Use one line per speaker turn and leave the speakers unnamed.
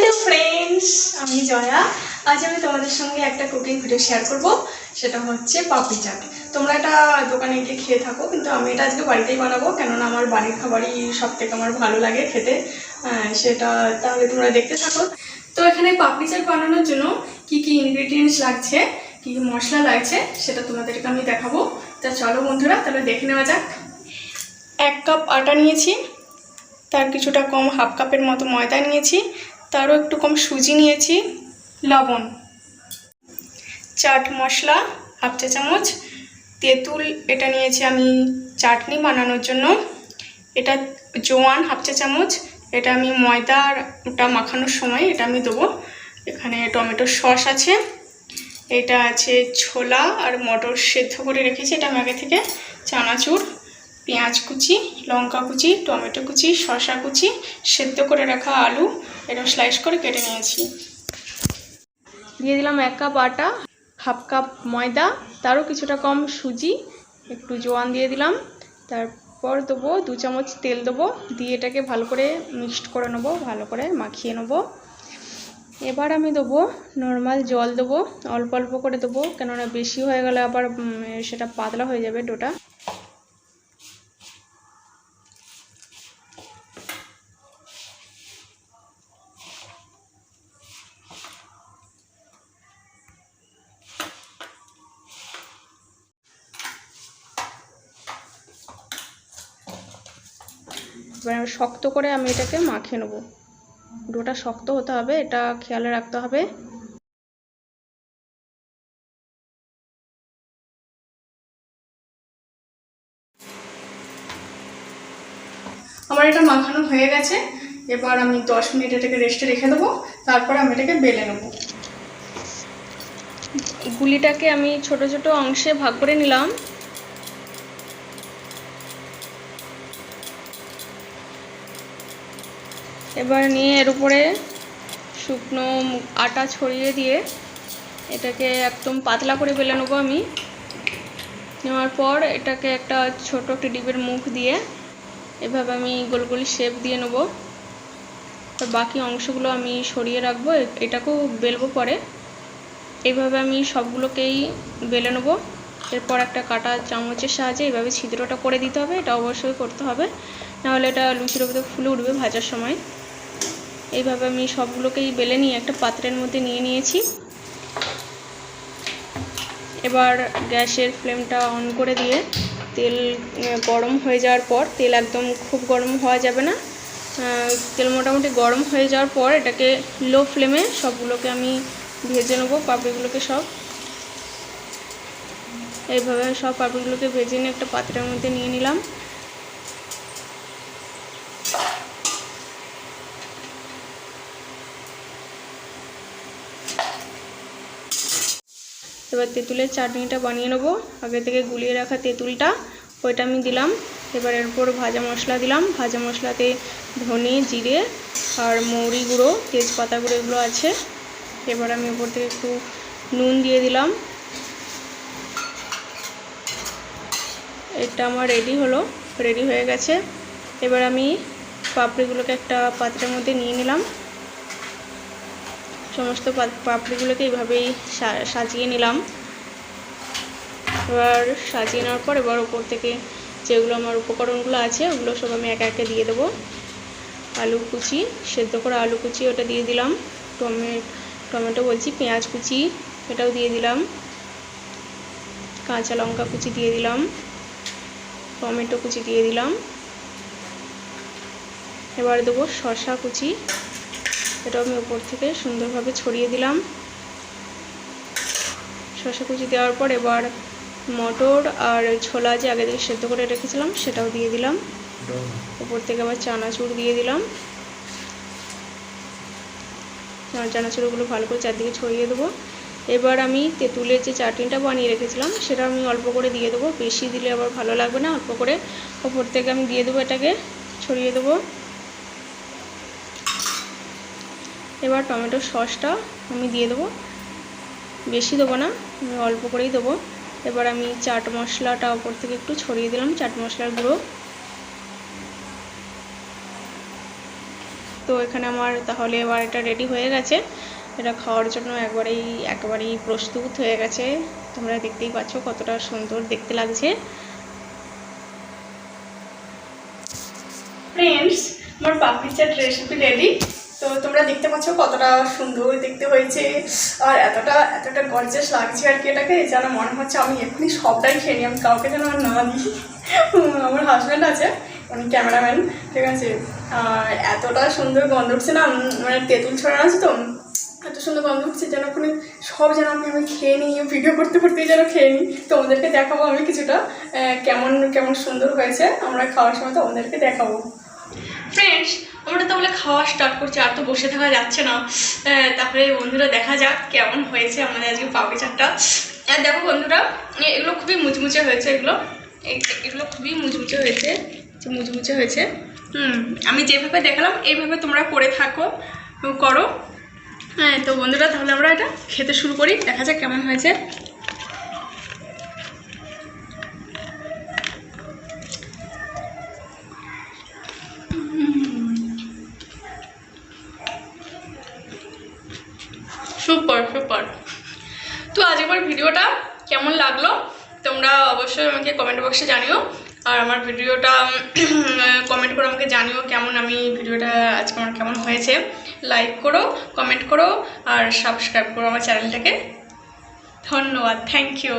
Hello friends, আমি জয়া। আজ আমি তোমাদের সঙ্গে একটা কুকিং ভিডিও শেয়ার করব। সেটা হচ্ছে পাপড়ি চাট। তোমরা এটা দোকানে গিয়ে খেয়ে থাকো, কিন্তু আমি এটা আজকে বাড়িতেই বানাবো, কেননা আমার বাড়ির খাবারই সব থেকে আমার ভালো লাগে খেতে। সেটা তাহলে তোমরা দেখতে থাকো। তো এখানে পাপড়ি চাট বানানোর জন্য কি কি ইনগ্রিডিয়েন্টস লাগছে, কি কি মশলা লাগছে, সেটা তোমাদেরকে আমি দেখাবো। তা চলো বন্ধুরা, তাহলে দেখে নেওয়া যাক। 1 কাপ আটা নিয়েছি, তার কিছুটা কম হাফ কাপের মতো ময়দা নিয়েছি, তারও একটু কম সুজি নিয়েছি, লবণ, চাট মশলা হাফ চা চামচ, তেঁতুল এটা নিয়েছি আমি চাটনি বানানোর জন্য, এটা জোয়ান হাফ চা চামচ, এটা আমি ময়দাটা মাখানোর সময় এটা আমি দেবো। এখানে টমেটো সস আছে, এটা আছে ছোলা আর মটর সেদ্ধ করে রেখেছি, এটা আমি আগে থেকে, চানাচুর, পেঁয়াজ কুচি, লঙ্কা কুচি, টমেটো কুচি, শসা কুচি, সেদ্ধ করে রাখা আলু, এটা স্লাইস করে কেটে নিয়েছি। দিয়ে দিলাম 1 কাপ আটা, হাফ কাপ ময়দা, তারও কিছুটা কম সুজি, একটু জোয়ান দিয়ে দিলাম। তারপর দেবো 2 চামচ তেল দেবো, দিয়ে এটাকে ভালো করে মিক্সড করে নেবো, ভালো করে মাখিয়ে নেবো। এবার আমি দেবো নর্মাল জল, দেবো অল্প অল্প করে দেবো, কেননা বেশি হয়ে গেলে আবার সেটা পাতলা হয়ে যাবে ডোটা। এবার শক্ত করে আমি এটাকে মাখিয়ে নেবো, ডোটা শক্ত হতে হবে, এটা খেয়ালে রাখতে হবে। আমার এটা মাখানো হয়ে গেছে, এবার আমি 10 মিনিট এটাকে রেস্টে রেখে দেবো, তারপর আমি এটাকে বেলে নেব। গুলিটাকে আমি ছোট ছোট অংশে ভাগ করে নিলাম। এবার নিয়ে এর উপরে শুকনো আটা ছড়িয়ে দিয়ে এটাকে একদম পাতলা করে বেলে নেবো আমি। নেওয়ার পর এটাকে একটা ছোট একটা ডিবের মুখ দিয়ে এভাবে আমি গোল গোল শেপ দিয়ে নেবো। বাকি অংশগুলো আমি সরিয়ে রাখবো, এটাকেও বেলবো পরে। এইভাবে আমি সবগুলোকেই বেলে নেবো। এরপর একটা কাটা চামচের সাহায্যে এইভাবে ছিদ্রটা করে দিতে হবে, এটা অবশ্যই করতে হবে, নাহলে এটা লুচির উপরে ফুলে উঠবে ভাজার সময়। এইভাবে আমি সবগুলোকেই বেলে নিয়ে একটা পাত্রের মধ্যে নিয়ে নিয়েছি। এবার গ্যাসের ফ্লেমটা অন করে দিয়ে তেল গরম হয়ে যাওয়ার পর, তেল একদম খুব গরম হওয়া যাবে না, তেল মোটামুটি গরম হয়ে যাওয়ার পর এটাকে লো ফ্লেমে সবগুলোকে আমি ভেজে নেবো, পাপড়িগুলোকে সব। এইভাবে সব পাপড়িগুলোকে ভেজে নিয়ে একটা পাত্রের মধ্যে নিয়ে নিলাম। এবার তেঁতুলের চাটনিটা বানিয়ে নেবো, আগে থেকে গুলিয়ে রাখা তেঁতুলটা ওইটা আমি দিলাম। এবার এরপর ভাজা মশলা দিলাম, ভাজা মশলাতে ধনে, জিরে আর মৌরি গুঁড়ো, তেজপাতা গুঁড়ো এগুলো আছে। এবার আমি উপর থেকে একটু নুন দিয়ে দিলাম। এটা আমার রেডি হয়ে গেছে। এবার আমি পাপড়িগুলোকে একটা পাত্রের মধ্যে নিয়ে নিলাম, সমস্ত পাপড়িগুলোকে এইভাবেই সাজিয়ে নিলাম। এবার সাজিয়ে নেওয়ার পর এবার উপর থেকে যেগুলো আমার উপকরণগুলো আছে ওগুলো সব আমি একে একে দিয়ে দেবো। আলু কুচি, সেদ্ধ করা আলু কুচি ওটা দিয়ে দিলাম, টমেটো বলছি পেঁয়াজ কুচি এটাও দিয়ে দিলাম, কাঁচা লঙ্কা কুচি দিয়ে দিলাম, টমেটো কুচি দিয়ে দিলাম। এবার দেবো শসা কুচি, এটাও আমি উপর থেকে সুন্দরভাবে ছড়িয়ে দিলাম। শসা কুচি দেওয়ার পর এবার মটর আর ছোলা যে আগে থেকে সেদ্ধ করে রেখেছিলাম সেটাও দিয়ে দিলাম। উপর থেকে আবার চানাচুর দিয়ে দিলাম, চানাচুরগুলো ভালো করে চারদিকে ছড়িয়ে দেবো। এবার আমি তেঁতুলের যে চাটনিটা বানিয়ে রেখেছিলাম সেটা আমি অল্প করে দিয়ে দেবো, বেশি দিলে আবার ভালো লাগবে না, অল্প করে উপর থেকে আমি দিয়ে দেবো, এটাকে ছড়িয়ে দেবো। এবার টমেটো সসটা আমি দিয়ে দেবো, বেশি দেবো না, আমি অল্প করেই দেবো। এবার আমি চাট মশলাটা উপর থেকে একটু ছড়িয়ে দিলাম, চাট মশলার গুঁড়ো। তো এখানে আমার তাহলে এবার এটা রেডি হয়ে গেছে, এটা খাওয়ার জন্য একেবারেই প্রস্তুত হয়ে গেছে। তোমরা দেখতেই পাচ্ছ কতটা সুন্দর দেখতে লাগছে। ফ্রেন্ডস, আমার পাপড়ি চাট রেসিপি রেডি। তো তোমরা দেখতে পাচ্ছ কতটা সুন্দর দেখতে হয়েছে, আর এতটা গর্জাস লাগছে আর কি। এটাকে যেন মনে হচ্ছে আমি এক্ষুনি সবটাই খেয়ে নিই, আমি কাউকে যেন আর না দিই। আমার হাজব্যান্ড আছে, উনি ক্যামেরাম্যান, ঠিক আছে। আর এতটা সুন্দর গন্ধ উঠছে না, মানে তেঁতুল ছড়ানো আছে তো, এত সুন্দর গন্ধ উঠছে যেন ওখানে সব যেন আমি খেয়ে নিই, ভিডিও করতেই যেন খেয়ে নিই। তো ওদেরকে দেখাবো আমি কিছুটা কেমন সুন্দর হয়েছে, আমরা খাওয়ার সময় তো ওদেরকে দেখাবো। ফ্রেন্ডস, আমরা তাহলে খাওয়া স্টার্ট করছি, আর তো বসে থাকা যাচ্ছে না। তাহলে বন্ধুরা দেখা যাক কেমন হয়েছে আমাদের আজকে পাপড়ি চাটটা। আর দেখো বন্ধুরা, এগুলো খুবই মুচমুচে হয়েছে, এগুলো খুবই মুচমুচে হয়েছে। আমি যেভাবে দেখালাম এইভাবে তোমরা করো। হ্যাঁ, তো বন্ধুরা তাহলে আমরা এটা খেতে শুরু করি, দেখা যাক কেমন হয়েছে। সুপার। তো আজ আমার ভিডিওটা কেমন লাগলো তোমরা অবশ্যই আমাকে কমেন্ট বক্সে জানিও, আর আমার ভিডিওটা কমেন্ট করে আমাকে জানিও আমি ভিডিওটা আজকে আমার কেমন হয়েছে। লাইক করো, কমেন্ট করো আর সাবস্ক্রাইব করো আমার চ্যানেলটাকে। ধন্যবাদ, থ্যাংক ইউ।